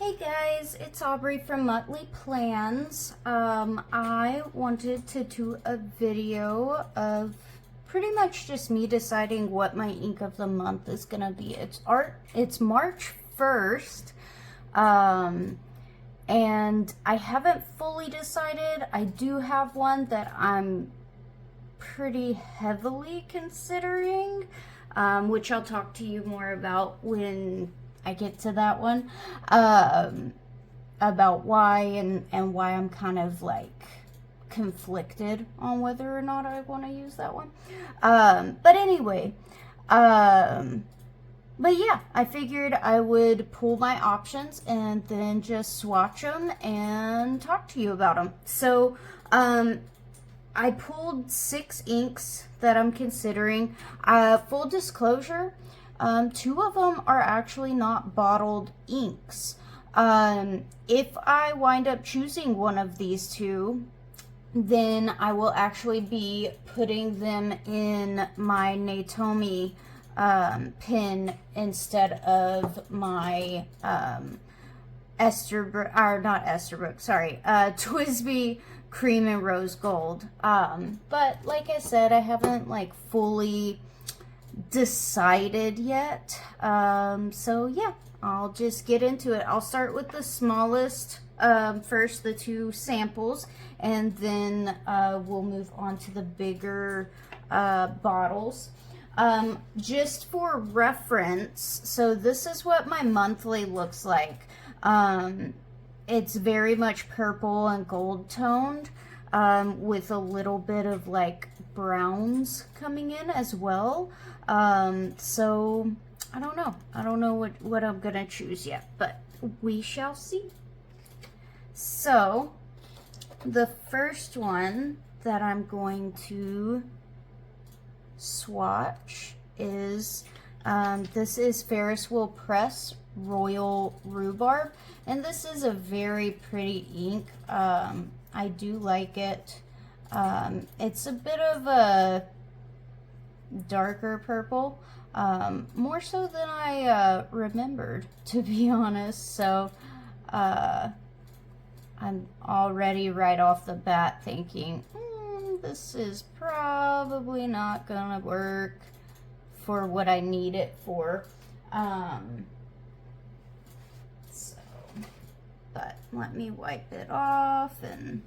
Hey guys, it's Aubrey from Muttley Plans. I wanted to do a video of pretty much just me deciding what my ink of the month is gonna be. It's March 1st, and I haven't fully decided. I do have one that I'm pretty heavily considering, which I'll talk to you more about when I get to that one, about why and why I'm kind of like conflicted on whether or not I want to use that one. But anyway, but yeah, I figured I would pull my options and then just swatch them and talk to you about them. So, I pulled 6 inks that I'm considering. Full disclosure, 2 of them are actually not bottled inks. If I wind up choosing one of these 2, then I will actually be putting them in my Natomi pen instead of my TWSBI Cream and Rose Gold. But like I said, I haven't like fully decided yet. So yeah, I'll just get into it. I'll start with the smallest first, the 2 samples, and then we'll move on to the bigger bottles. Just for reference, so this is what my monthly looks like. It's very much purple and gold toned, with a little bit of like browns coming in as well. So I don't know. I don't know what I'm gonna choose yet, but we shall see. So the first one that I'm going to swatch is this is Ferris Wheel Press Royal Rhubarb, and this is a very pretty ink. I do like it. It's a bit of a darker purple, more so than I remembered, to be honest. So I'm already right off the bat thinking, this is probably not gonna work for what I need it for. But let me wipe it off and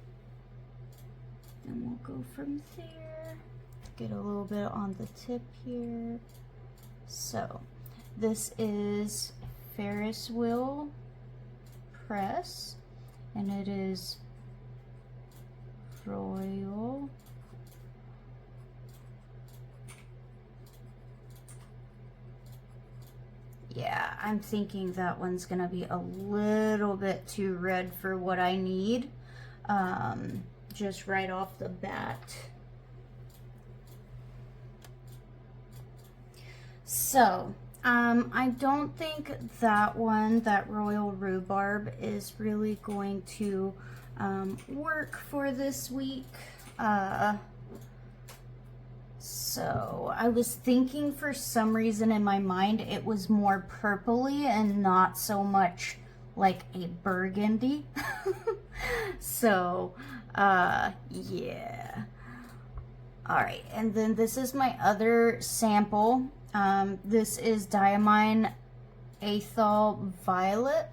we'll go from there. Get a little bit on the tip here. So this is Ferris Wheel Press, and it is Royal. Yeah, I'm thinking that one's gonna be a little bit too red for what I need, just right off the bat. So, I don't think that one, that Royal Rhubarb, is really going to work for this week. So I was thinking, for some reason in my mind it was more purpley and not so much like a burgundy. So yeah. Alright, and then this is my other sample. This is Diamine Athol Violet.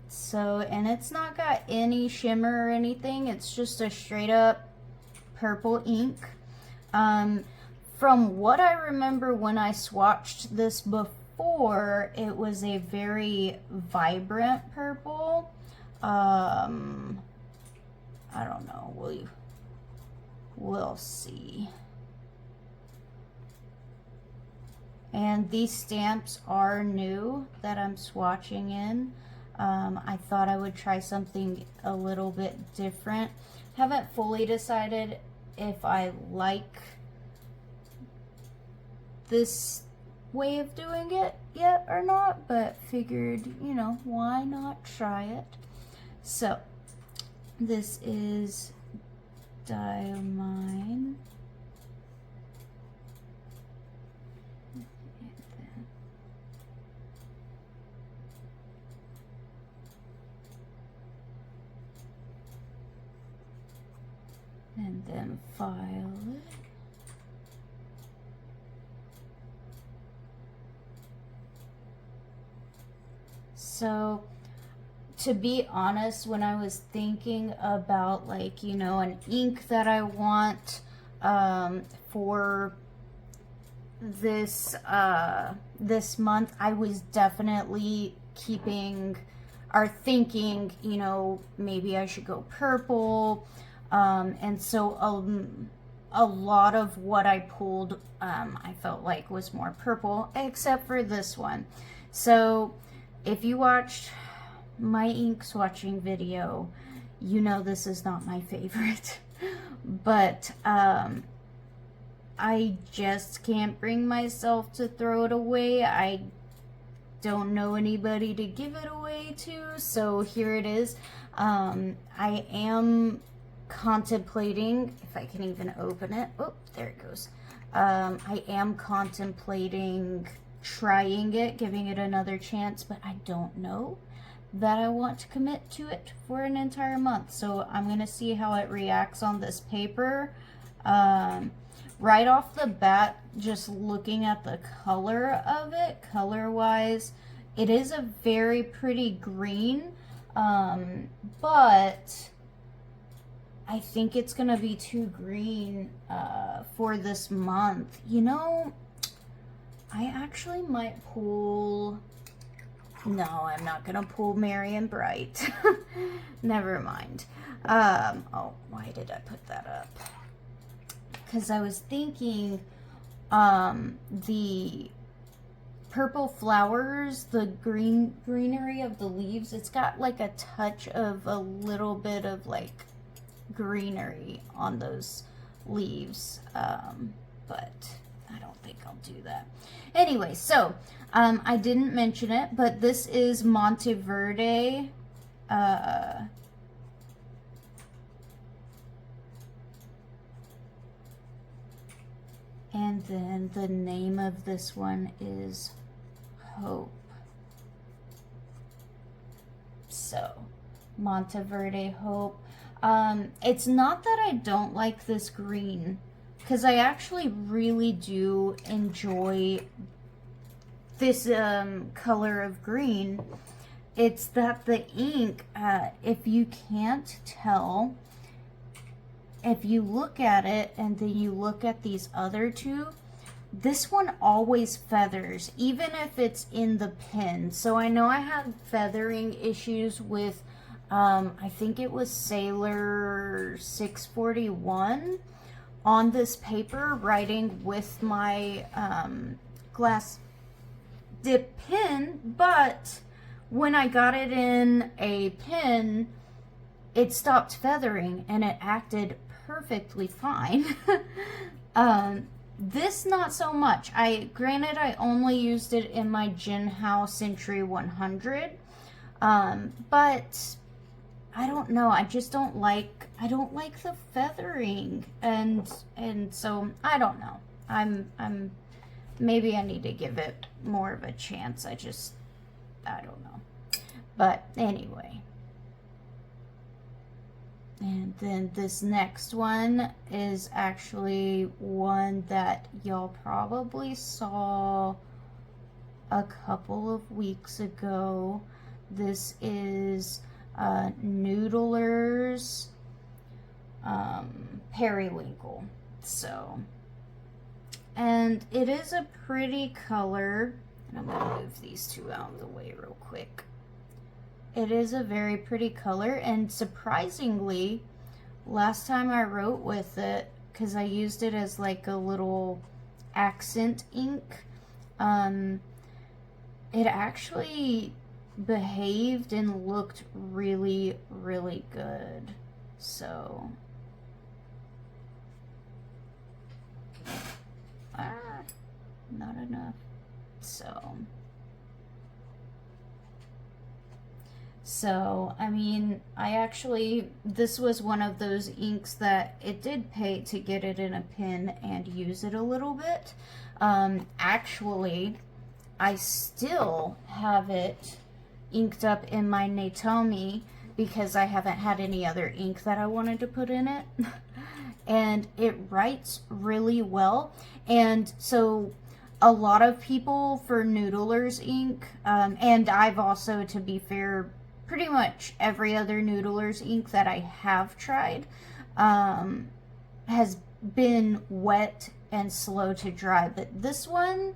So, and it's not got any shimmer or anything, it's just a straight up purple ink. From what I remember when I swatched this before, it was a very vibrant purple. I don't know, we'll see. And these stamps are new that I'm swatching in. I thought I would try something a little bit different. Haven't fully decided if I like this way of doing it yet or not, but figured, you know, why not try it? So this is Diamine. And then Violet. So, to be honest, when I was thinking about, like, you know, an ink that I want for this this month, I was definitely keeping or thinking, you know, maybe I should go purple. And so a lot of what I pulled, I felt like was more purple, except for this one. So if you watched my ink swatching video, you know this is not my favorite. But I just can't bring myself to throw it away. I don't know anybody to give it away to, so here it is. I am contemplating, if I can even open it. Oh, there it goes. I am contemplating trying it, giving it another chance, but I don't know that I want to commit to it for an entire month. So I'm going to see how it reacts on this paper. Right off the bat, just looking at the color of it, color-wise, it is a very pretty green, but I think it's going to be too green for this month. You know, I actually might pull... No, I'm not going to pull Merry and Bright. Never mind. Oh, why did I put that up? Because I was thinking the purple flowers, the greenery of the leaves, it's got like a touch of a little bit of like greenery on those leaves. But I don't think I'll do that. Anyway, so I didn't mention it, but this is Monteverde. And then the name of this one is Hope. So, Monteverde Hope. It's not that I don't like this green, because I actually really do enjoy this color of green. It's that the ink, if you can't tell, if you look at it and then you look at these other two, this one always feathers, even if it's in the pen. So I know I had feathering issues with, I think it was Sailor 641 on this paper, writing with my glass dip pen, but when I got it in a pen, it stopped feathering and it acted perfectly fine. This not so much. Granted, I only used it in my Jinhao Century 100, but I don't know. I just don't like. I don't like the feathering, and so I don't know. I'm maybe I need to give it more of a chance. I don't know. But anyway. And then this next one is actually one that y'all probably saw a couple of weeks ago. This is Noodler's Periwinkle. So, and it is a pretty color. And I'm going to move these two out of the way real quick. It is a very pretty color, and surprisingly, last time I wrote with it, because I used it as like a little accent ink, it actually behaved and looked really, really good. So, not enough. So, I mean, this was one of those inks that it did pay to get it in a pen and use it a little bit. Actually, I still have it inked up in my Natomi because I haven't had any other ink that I wanted to put in it. and it writes really well. And so a lot of people for Noodler's ink, and I've also, to be fair, pretty much every other Noodler's ink that I have tried has been wet and slow to dry, but this one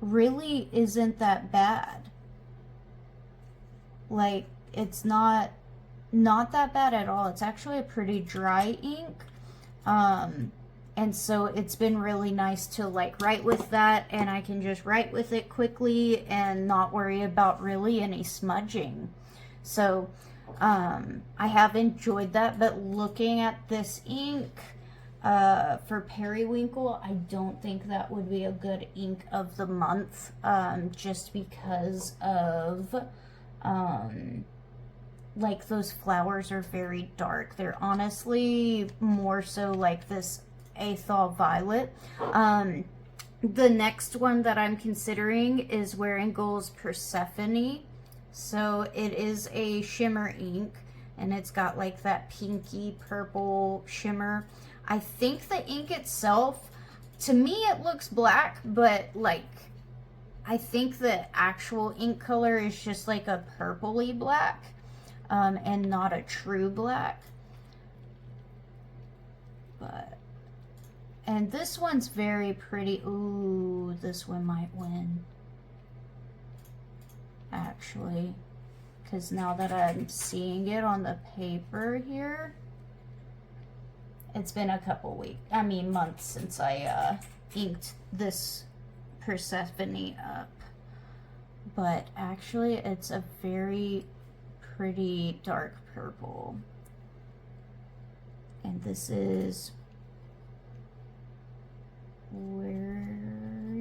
really isn't that bad. Like, it's not that bad at all. It's actually a pretty dry ink. And so it's been really nice to like write with that, and I can just write with it quickly and not worry about really any smudging. So I have enjoyed that, but looking at this ink for Periwinkle, I don't think that would be a good ink of the month, just because of like those flowers are very dark. They're honestly more so like this Athol Violet. The next one that I'm considering is Wearinghold's Persephone. So it is a shimmer ink, and it's got like that pinky purple shimmer. I think the ink itself, to me it looks black, but like I think the actual ink color is just like a purpley black, and not a true black. But, and this one's very pretty. Ooh, this one might win, actually, because now that I'm seeing it on the paper here, it's been a couple months since I inked this Persephone up. But actually, it's a very pretty dark purple. And this is Wearing.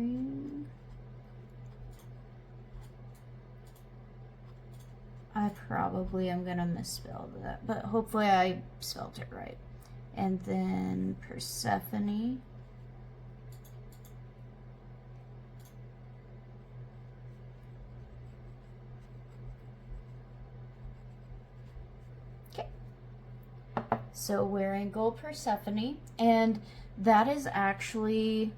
I probably am gonna misspell that, but hopefully I spelled it right. And then Persephone. Okay. So Wearinghold Persephone, and that is actually,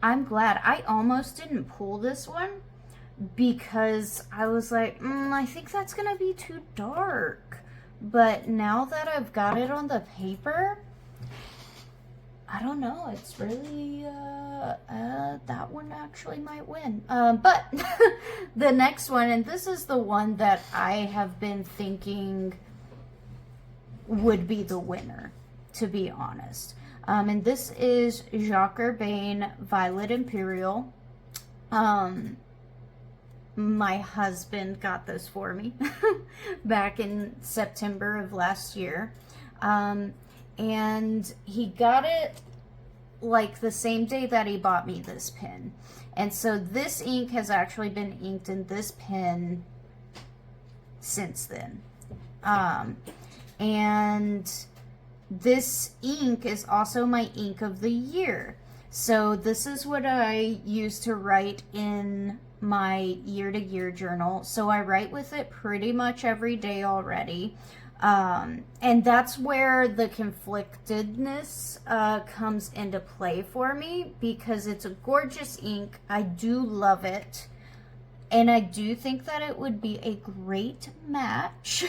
I'm glad. I almost didn't pull this one because I was like, I think that's gonna be too dark. But now that I've got it on the paper, I don't know. It's really, that one actually might win. But the next one, and this is the one that I have been thinking would be the winner, to be honest. And this is Jacques Urbain Violet Imperial. My husband got this for me back in September of last year. And he got it like the same day that he bought me this pen. And so this ink has actually been inked in this pen since then. And this ink is also my ink of the year. So this is what I use to write in my year-to-year journal. So I write with it pretty much every day already. And that's where the conflictedness comes into play for me, because it's a gorgeous ink. I do love it. And I do think that it would be a great match.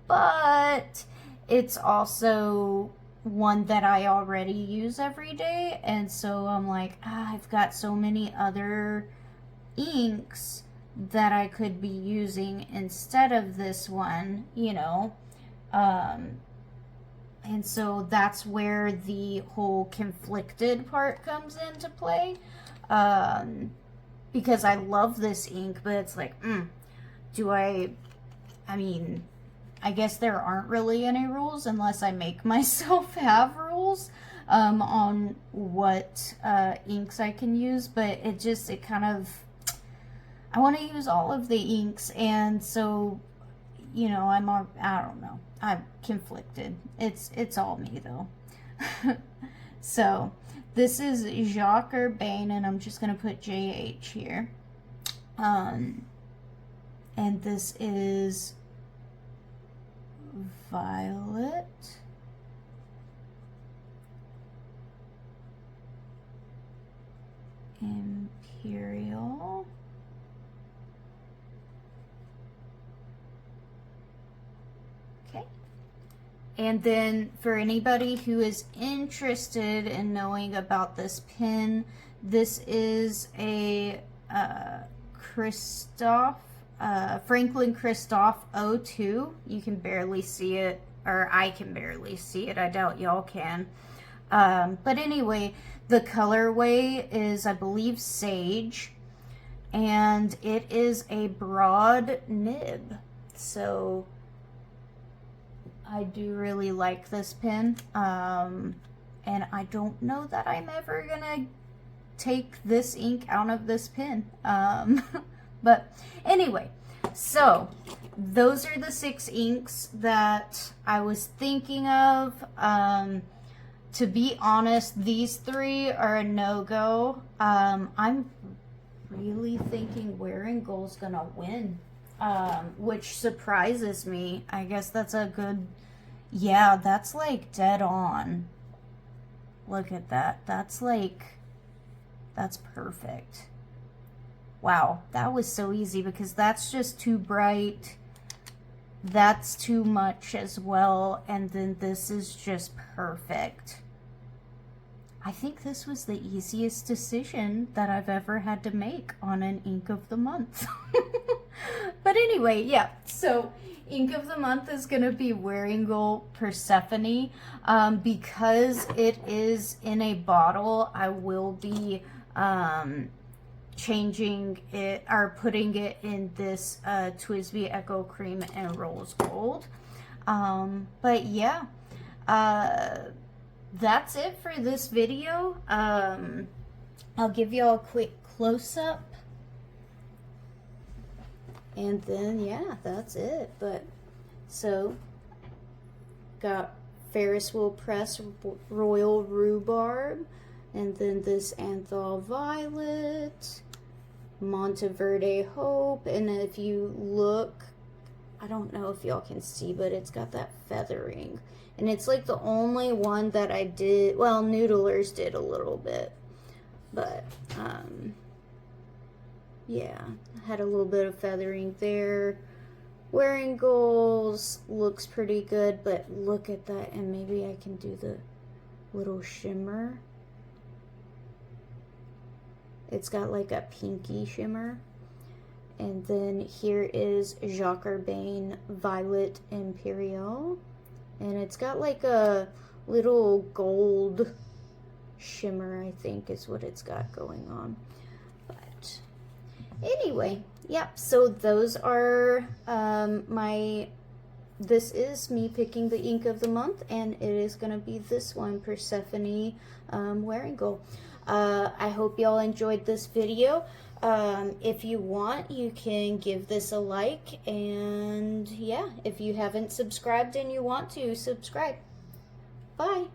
But it's also one that I already use every day. And so I'm like, I've got so many other inks that I could be using instead of this one, you know. And so that's where the whole conflicted part comes into play. Because I love this ink, but it's like, I guess there aren't really any rules unless I make myself have rules on what inks I can use, but it kind of, I want to use all of the inks, and so, you know, I don't know, I'm conflicted. It's all me though. So this is Jacques Urbain, and I'm just gonna put JH here. And this is Violet. Imperial. Okay. And then for anybody who is interested in knowing about this pen, this is a Franklin Christoph 02. You can barely see it, or I can barely see it. I doubt y'all can. But anyway, the colorway is, I believe, Sage, and it is a broad nib. So I do really like this pen, and I don't know that I'm ever gonna take this ink out of this pen. But anyway, so those are the 6 inks that I was thinking of. To be honest, these 3 are a no-go. I'm really thinking Wearingeul's gonna win, which surprises me. I guess that's a good, yeah, that's like dead on. Look at that. That's perfect. Wow, that was so easy because that's just too bright. That's too much as well, and then this is just perfect. I think this was the easiest decision that I've ever had to make on an ink of the month. But anyway, yeah, so ink of the month is going to be Wearingeul Persephone. Because it is in a bottle, I will be changing it or putting it in this TWSBI Echo Cream and Rose Gold. But yeah, that's it for this video. I'll give you all a quick close-up, and then yeah, that's it. But so got Ferris Wheel Press Royal Rhubarb, and then this Anthol Violet, Monteverde Hope, and if you look, I don't know if y'all can see, but it's got that feathering, and it's like the only one that I did, well, Noodlers did a little bit, but yeah, I had a little bit of feathering there. Wearingeul's looks pretty good, but look at that, and maybe I can do the little shimmer. It's got like a pinky shimmer. And then here is Jacques Urbain Violet Imperial. And it's got like a little gold shimmer, I think is what it's got going on. But anyway, yep, so those are this is me picking the ink of the month, and it is going to be this one, Persephone Wearingeul. I hope y'all enjoyed this video. If you want, you can give this a like, and yeah, if you haven't subscribed and you want to, subscribe. Bye.